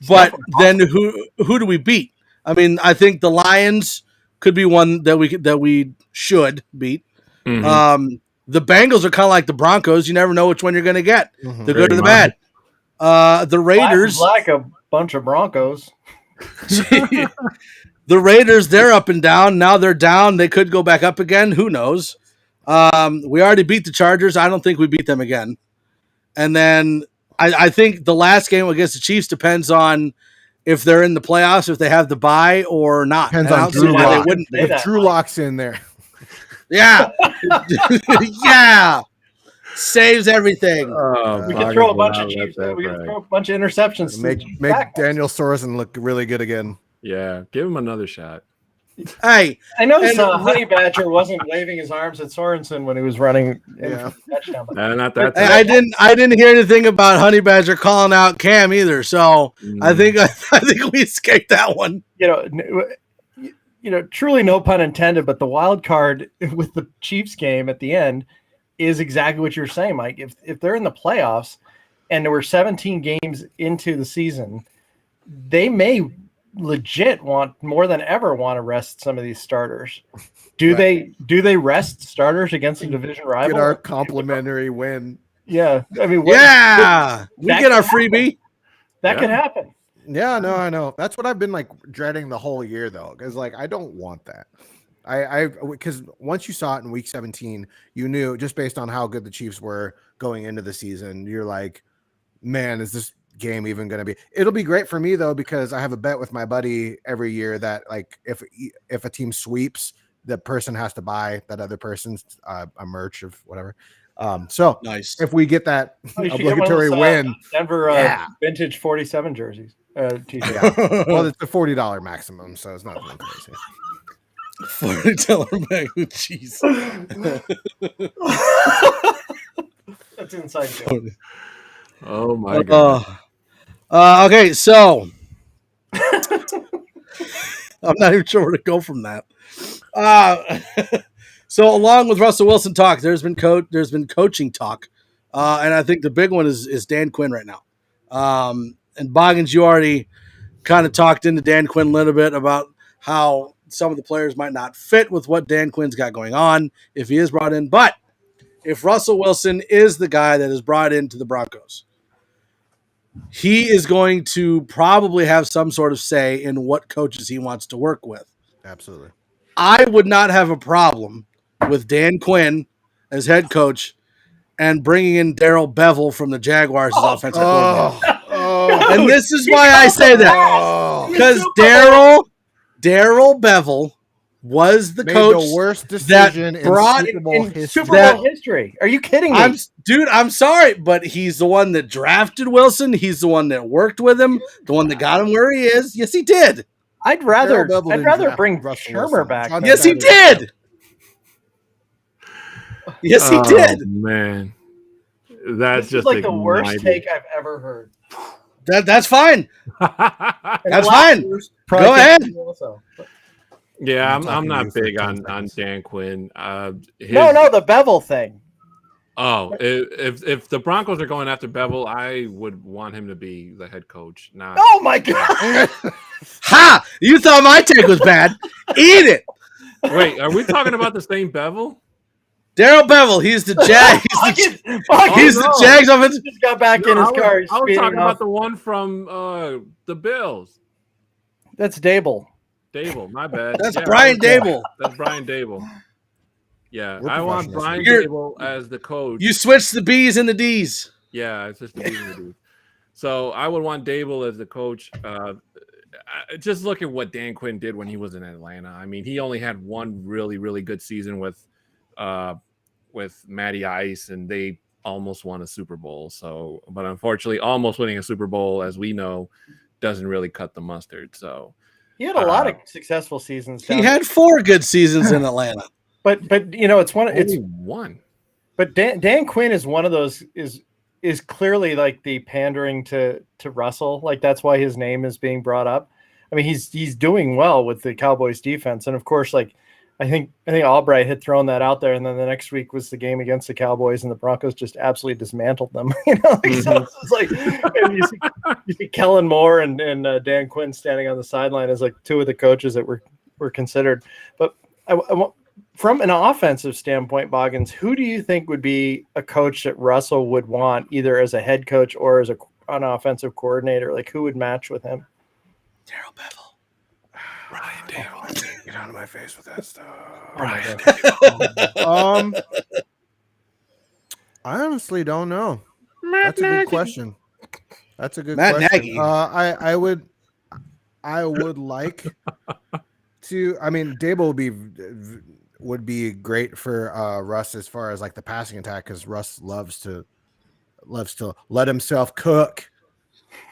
But then who do we beat? I mean, I think the Lions could be one that we should beat. Mm-hmm. The Bengals are kind of like the Broncos. You never know which one you're going to get. Mm-hmm. The good or the bad. The Raiders, like a bunch of Broncos. the Raiders, they're up and down. Now they're down. They could go back up again. Who knows? We already beat the Chargers. I don't think we beat them again. And then I think the last game against the Chiefs depends on if they're in the playoffs, if they have the bye or not. Depends on Drew why they Lock. wouldn't. If Drew Lock's in there. Yeah. Yeah. Saves everything. We can throw a bunch of Chiefs. We can throw a bunch of interceptions. Make Daniel Sorensen look really good again. Yeah, give him another shot. Hey, I noticed Honey Badger wasn't waving his arms at Sorensen when he was running touchdown. Not that. I didn't hear anything about Honey Badger calling out Cam either. So I think we escaped that one. Truly no pun intended, but the wild card with the Chiefs game at the end is exactly what you're saying, Mike. If they're in the playoffs and there were 17 games into the season, they may legit want more than ever want to rest some of these starters. Do they rest starters against a division rival? Get our complimentary win. Yeah. I mean, we get our freebie. That could happen. Yeah, no, I know. That's what I've been like dreading the whole year though, because like I don't want that. Because once you saw it in week 17, you knew just based on how good the Chiefs were going into the season, you're like, man, is this game even going to be? It'll be great for me though, because I have a bet with my buddy every year that like if a team sweeps, the person has to buy that other person's a merch of whatever. So nice if we get that obligatory win, Denver vintage 47 jerseys. T-shirt. Well, it's the $40 maximum, so it's not that crazy. $40 bag of cheese. That's inside joke. Oh my god. Okay, so I'm not even sure where to go from that. So along with Russell Wilson talk, there's been coaching talk, and I think the big one is Dan Quinn right now. And Boggins, you already kind of talked into Dan Quinn a little bit about how some of the players might not fit with what Dan Quinn's got going on if he is brought in. But if Russell Wilson is the guy that is brought into the Broncos, he is going to probably have some sort of say in what coaches he wants to work with. Absolutely. I would not have a problem with Dan Quinn as head coach and bringing in Darrell Bevell from the Jaguars as offensive coordinator. And this is why I say that. Because Darrell Bevell was the coach the worst decision in Super Bowl history. Are you kidding me? I'm sorry, but he's the one that drafted Wilson. He's the one that worked with him, the one that got him where he is. Yes, he did. I'd rather bring Shermer back. Yes, he did. Yes, he did. Man, that's just like the worst take I've ever heard. That's fine. That's fine. Go ahead. Yeah, I'm not big on Dan Quinn. The Bevell thing. Oh, if the Broncos are going after Bevell, I would want him to be the head coach. Oh my god! Ha! You thought my take was bad. Eat it. Wait, are we talking about the same Bevell? Darrell Bevell, he's the Jag. He's the Jags offensive. Just got back in his car. I was talking about the one from the Bills. That's Dable. My bad. That's Brian Dable. That's Brian Dable. Yeah, I want Brian Dable as the coach. You switch the B's and the D's. Yeah, it's just the B's and the D's. So I would want Dable as the coach. Just look at what Dan Quinn did when he was in Atlanta. I mean, he only had one really, really good season with with Matty Ice, and they almost won a Super Bowl. So, but unfortunately, almost winning a Super Bowl, as we know, doesn't really cut the mustard. So He had a lot of successful seasons. He had 4 good seasons in Atlanta. But it's only one. But Dan Quinn is one of those is clearly like the pandering to Russell. Like that's why his name is being brought up. I mean, he's doing well with the Cowboys defense, and of course, like I think Albright had thrown that out there, and then the next week was the game against the Cowboys, and the Broncos just absolutely dismantled them. So it's like and you see Kellen Moore and Dan Quinn standing on the sideline as like 2 of the coaches that were considered. But I from an offensive standpoint, Boggins, who do you think would be a coach that Russell would want either as a head coach or as an offensive coordinator? Like who would match with him? Darrell Bevel. Ryan Dale. Get out of my face with that stuff. Ryan I honestly don't know. That's a good question. That's a good Matt question. Nagy. I would like to. I mean, Dable would be great for Russ as far as like the passing attack, because Russ loves to let himself cook.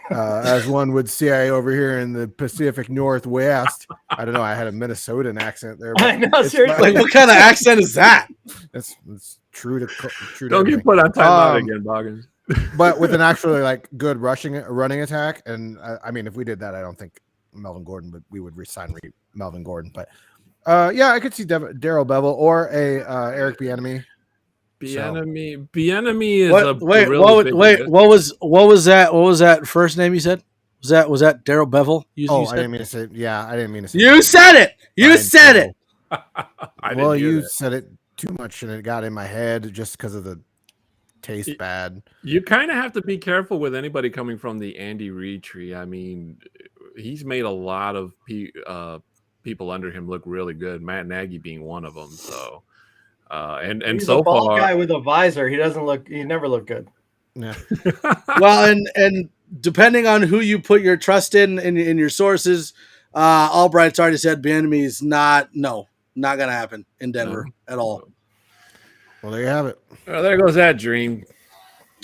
As one would say over here in the Pacific Northwest. I don't know. I had a Minnesotan accent there. I know, seriously. Like, what kind of accent is that? It's true to Don't get put on timeout again, Boggins. But with an actually like good running attack, and I mean, if we did that, I don't think Melvin Gordon, but we would resign Melvin Gordon. But yeah, I could see Darrell Bevel or a Eric Bieniemy. Bieniemy is what was that? What was that first name you said? Was that Darrell Bevel? I didn't mean to say. Yeah, I didn't mean to say. You said it. You said it. Well, you said it too much, and it got in my head just because of the taste bad. You kind of have to be careful with anybody coming from the Andy Reid tree. I mean, he's made a lot of people under him look really good. Matt Nagy being one of them. So. And he's so a bald far, guy with a visor. He never looked good. Yeah. Well, and depending on who you put your trust in your sources, Albright's already said Bieniemy is not gonna happen in Denver at all. Well, there you have it. Well, there goes that dream.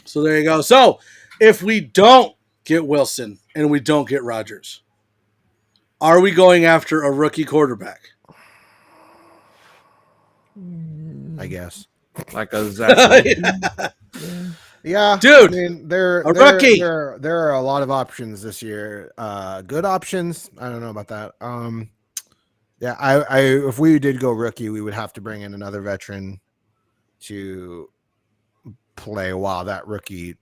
So there you go. So if we don't get Wilson and we don't get Rodgers, are we going after a rookie quarterback? I guess. Like a Zach. Yeah, dude. I mean, there are a lot of options this year. Good options. I don't know about that. Yeah, I if we did go rookie, we would have to bring in another veteran to play while that rookie,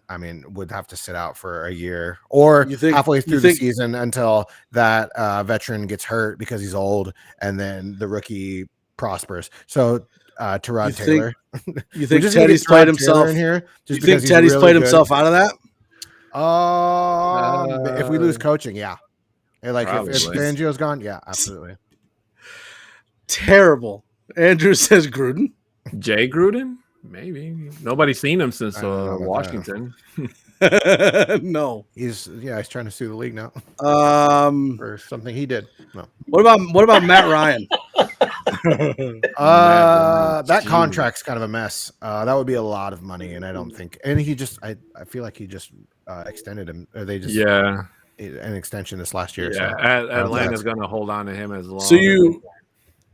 I mean, would have to sit out for a year or halfway through the season until that veteran gets hurt because he's old, and then the rookie prospers. So Tyrod Taylor. You think Teddy's played himself in here? You think Teddy's played himself out of that? If we lose coaching, yeah. Like if Fangio's gone, yeah, absolutely. Terrible. Andrew says Gruden. Jay Gruden? Maybe. Nobody's seen him since Washington. No. He's trying to sue the league now. For something he did. No. What about Matt Ryan? That contract's kind of a mess. That would be a lot of money, and I don't think. And he just, I feel like he just extended him. Or they just an extension this last year. Yeah, so Atlanta's going to hold on to him as long.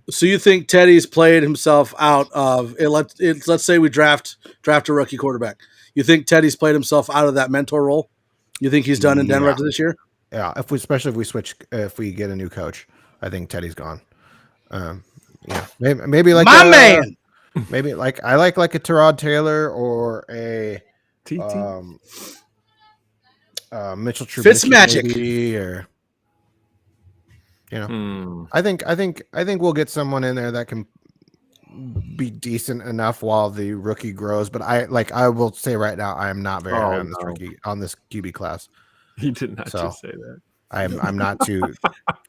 So you think Teddy's played himself out of it? Let's say we draft a rookie quarterback. You think Teddy's played himself out of that mentor role? You think he's done in Denver after this year? Yeah, if we get a new coach, I think Teddy's gone. Yeah, maybe like my man. Maybe like I like a Tyrod Taylor or a Mitchell Trubisky, Fitzmagic, or I think we'll get someone in there that can be decent enough while the rookie grows. But I will say right now, I am not very high on this QB class. He did not just say that. I'm not too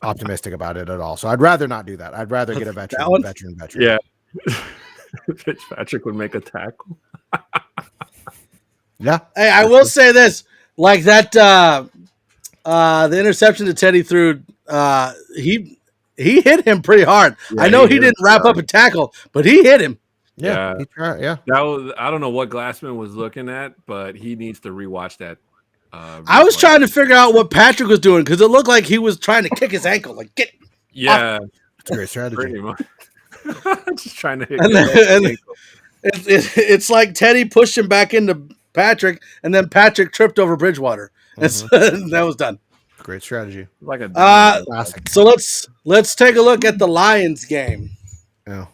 optimistic about it at all. So I'd rather not do that. I'd rather get a veteran. Yeah. Fitzpatrick would make a tackle. Yeah. Hey, I will say this. Like that the interception that Teddy threw, he hit him pretty hard. Yeah, I know he didn't wrap up a tackle, but he hit him. Yeah. He tried, yeah. That was, I don't know what Glassman was looking at, but he needs to rewatch that. I was trying to figure out what Patrick was doing because it looked like he was trying to kick his ankle. Like, get yeah, it's a great strategy. pretty much. Just trying to hit. And it's like Teddy pushed him back into Patrick, and then Patrick tripped over Bridgewater. And so that was done. Great strategy. Like a Classic. So let's take a look at the Lions game. Yeah.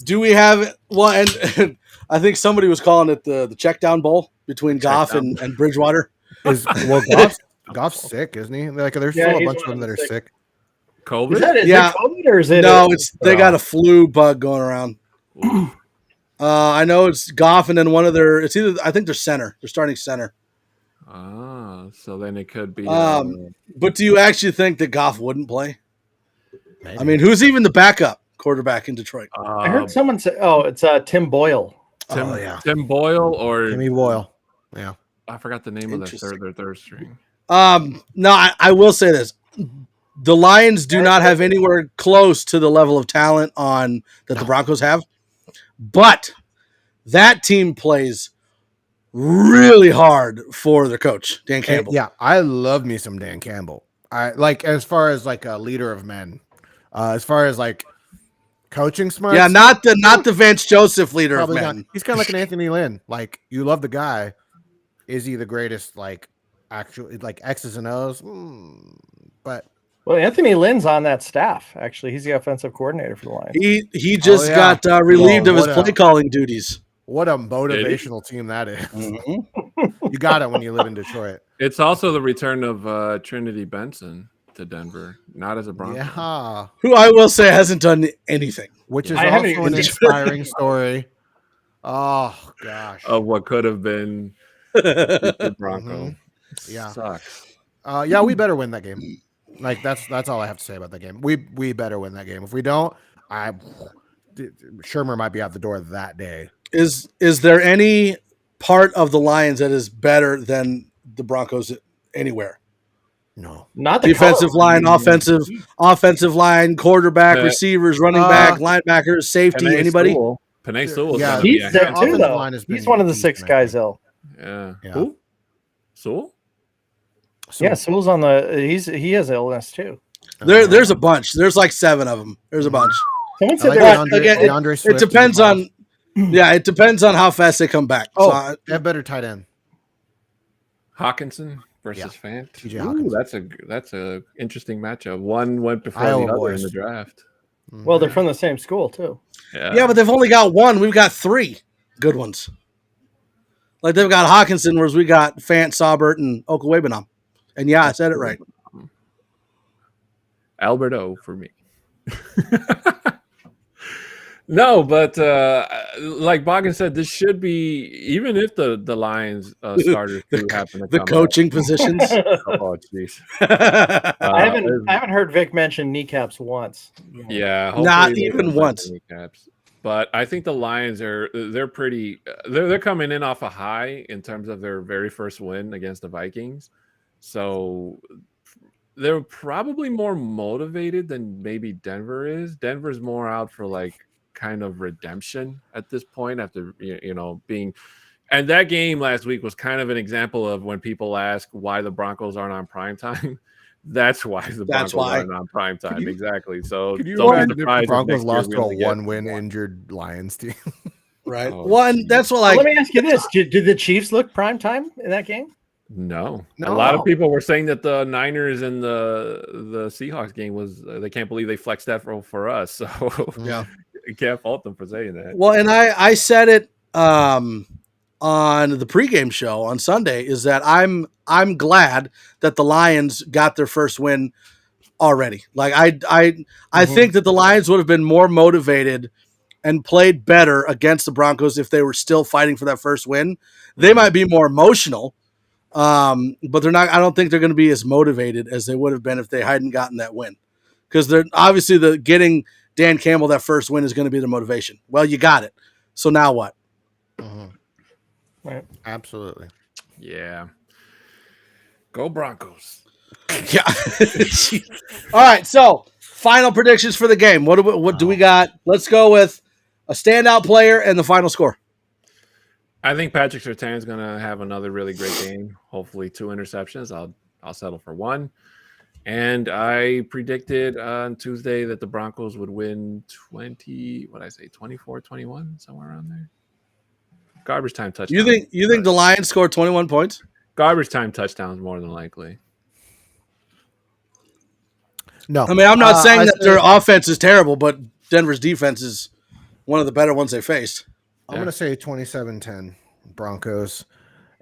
Do we have and I think somebody was calling it the check down bowl between Goff and Bridgewater. Goff's sick, isn't he? Like there's still a bunch of them that are sick. COVID? Is it COVID or is it? No, they got a flu bug going around. I know it's Goff and then one of their. It's either I think they're center. They're starting center. So then it could be. But do you actually think that Goff wouldn't play? Maybe. I mean, who's even the backup quarterback in Detroit? I heard someone say, "Oh, it's Tim Boyle." Tim Boyle or Timmy Boyle. Yeah. I forgot the name of their third string. No, I will say this. The Lions do not have anywhere close to the level of talent that the Broncos have. But that team plays really hard for their coach, Dan Campbell. Yeah, I love me some Dan Campbell. I like as far as like a leader of men. As far as like coaching smarts. Yeah, not the Vance Joseph leader of men. Not. He's kind of like an Anthony Lynn. Like you love the guy. Is he the greatest? Like actually, like X's and O's. But well, Anthony Lynn's on that staff. Actually, he's the offensive coordinator for the Lions. He just got relieved of his play calling duties. What a motivational team that is. Mm-hmm. You got it when you live in Detroit. It's also the return of Trinity Benson to Denver, not as a Bronco. Yeah. Who I will say hasn't done anything. Which is also an inspiring story. Oh, gosh. Of what could have been the Bronco. Mm-hmm. Yeah. Sucks. Yeah, we better win that game. Like, that's all I have to say about that game. We better win that game. If we don't, Shermer might be out the door that day. Is there any part of the Lions that is better than the Broncos anywhere? No. Not the defensive line, offensive line, quarterback, receivers, running back, linebackers, safety, anybody? Penei Sewell. Yeah, he's there too, though. He's one of the 6 guys, though. Yeah. Who? Sewell? Yeah, Sewell's on he has illness too. There's a bunch. There's like 7 of them. There's a bunch. Someone said it depends on it depends on how fast they come back. Oh, they have better tight end. Hawkinson versus Fant. TJ Hawkinson. That's a interesting matchup. One went before Iowa the other boys. in the draft. Well, they're from the same school too. Yeah, but they've only got one. We've got 3 good ones. Like they've got Hawkinson, whereas we got Fant, Saubert, and Okwebenam. And yeah, I said it right. Alberto for me. No, but like Boggin said, this should be, even if the Lions starters do happen to the come coaching up. Positions. Oh, jeez. I haven't heard Vic mention kneecaps once. Yeah, not even once. Kneecaps. But I think the Lions they're pretty they're coming in off a high in terms of their very first win against the Vikings. So they're probably more motivated than maybe Denver is. Denver's more out for like kind of redemption at this point after being, and that game last week was kind of an example of when people ask why the Broncos aren't on primetime. That's why the Broncos aren't on primetime. Exactly. So could you imagine if the Broncos lost to a 1-win injured Lions team? Right. That's what let me ask you this. Did the Chiefs look primetime in that game? No. A lot of people were saying that the Niners and the Seahawks game was they can't believe they flexed that for us. So yeah, you can't fault them for saying that. Well, and I said it on the pregame show on Sunday is that I'm glad that the Lions got their first win already. Like I think that the Lions would have been more motivated and played better against the Broncos if they were still fighting for that first win. They might be more emotional. But they're not. I don't think they're going to be as motivated as they would have been if they hadn't gotten that win, because they're obviously getting Dan Campbell that first win is going to be the motivation. Well, you got it. So now what? Right. Absolutely. Yeah. Go Broncos. Yeah. All right. So final predictions for the game. What do we got? Let's go with a standout player, and the final score. I think Patrick Surtain is going to have another really great game. Hopefully 2 interceptions. I'll settle for 1. And I predicted on Tuesday that the Broncos would win 24-21, somewhere around there. Garbage time touchdown. You think the Lions scored 21 points? Garbage time touchdowns more than likely. No. I mean, I'm not saying that their offense is terrible, but Denver's defense is one of the better ones they faced. I'm going to say 27-10 Broncos.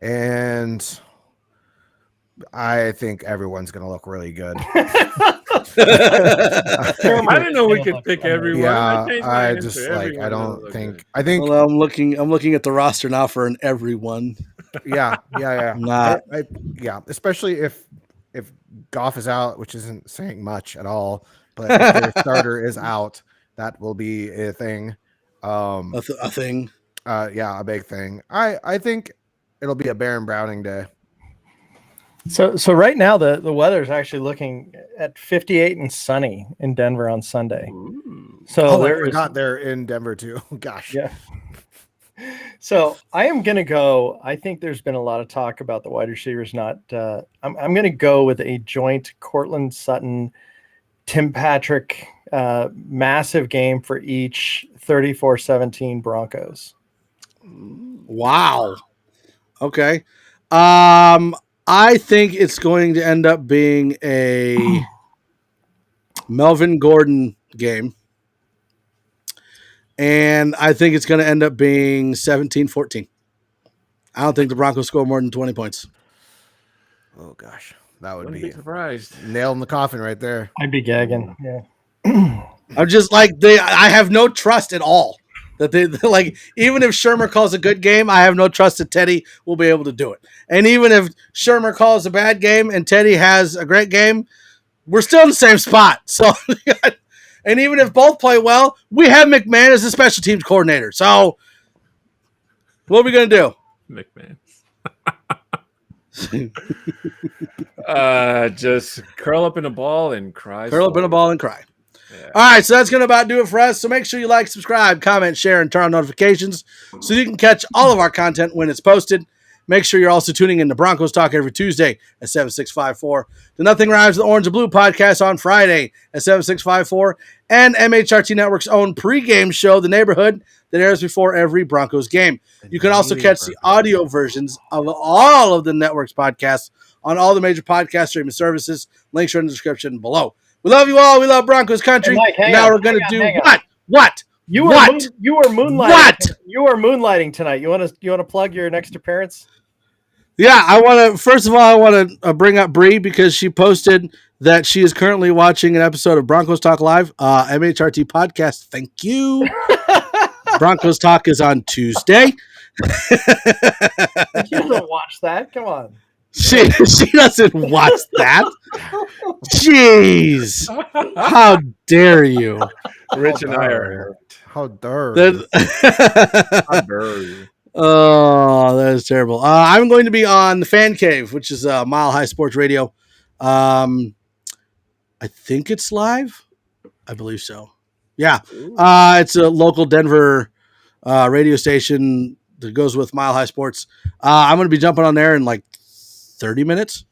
And I think everyone's going to look really good. I didn't know we could pick everyone. Yeah, I think Well, I'm looking at the roster now for an everyone. yeah. Nah. Yeah, especially if Goff is out, which isn't saying much at all, but if their starter is out, that will be a thing. A thing. Yeah, a big thing. I think it'll be a Baron Browning day. So right now the weather is actually looking at 58 and sunny in Denver on Sunday. Ooh. So I forgot they're in Denver too. Gosh. Yeah. So I am going to go. I think there's been a lot of talk about the wide receivers not. I'm going to go with a joint Cortland Sutton, Tim Patrick, massive game for each, 34-17 Broncos. Wow. Okay. I think it's going to end up being a Melvin Gordon game. And I think it's going to end up being 17-14. I don't think the Broncos score more than 20 points. Oh gosh, that would Wouldn't be be surprised. nail in the coffin right there. I'd be gagging. Yeah. I'm just like I have no trust at all that they like. Even if Shermer calls a good game, I have no trust that Teddy will be able to do it. And even if Shermer calls a bad game and Teddy has a great game, we're still in the same spot. So. And even if both play well, we have McMahon as the special teams coordinator. So, what are we going to do? McMahon. Just curl up in a ball and cry. Curl up in a ball and cry. Yeah. All right, so that's going to about do it for us. So make sure you like, subscribe, comment, share, and turn on notifications so you can catch all of our content when it's posted. Make sure you're also tuning in to Broncos Talk every Tuesday at 7654, the Nothing Rhymes with Orange and Blue podcast on Friday at 7654, and MHRT Networks' own pregame show, The Neighborhood, that airs before every Broncos game. You can also catch the audio versions of all of the network's podcasts on all the major podcast streaming services. Links are in the description below. We love you all. We love Broncos Country. Hey, Mike, now we're going to do what? What? You were moonlighting. What? You are moonlighting tonight. You want to plug your next appearance? Yeah, first of all, I want to bring up Bree because she posted that she is currently watching an episode of Broncos Talk Live, MHRT Podcast. Thank you. Broncos Talk is on Tuesday. She doesn't watch that. Come on. She doesn't watch that. Jeez. How dare you? Rich and I are. How dare you? How dare you? Oh, that is terrible. I'm going to be on the Fan Cave, which is Mile High Sports Radio. I think it's live. I believe so. Yeah. It's a local Denver radio station that goes with Mile High Sports. I'm going to be jumping on there in like 30 minutes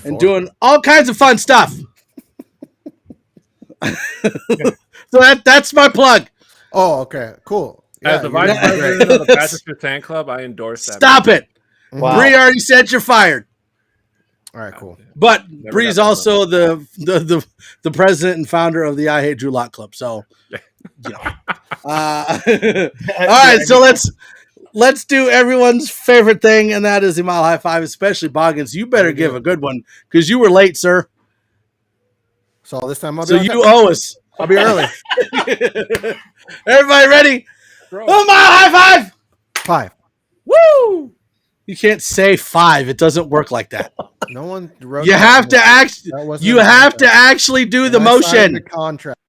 and doing all kinds of fun stuff. So that's my plug. Oh, okay. Cool. As the vice president of the Patrick Surtain Club, I endorse that. Stop it. Wow. Bree already said you're fired. All right, cool. But Bree's also the president and founder of the I Hate Drew Lock Club. So, you know. All right, so let's do everyone's favorite thing, and that is the Mile High Five, especially Boggins. You better give a good one because you were late, sir. So this time you owe us. I'll be early. Everybody ready? Oh, Mile High Five! 5. Woo! You can't say 5. It doesn't work like that. No one wrote. You have to actually do the motion. The contract.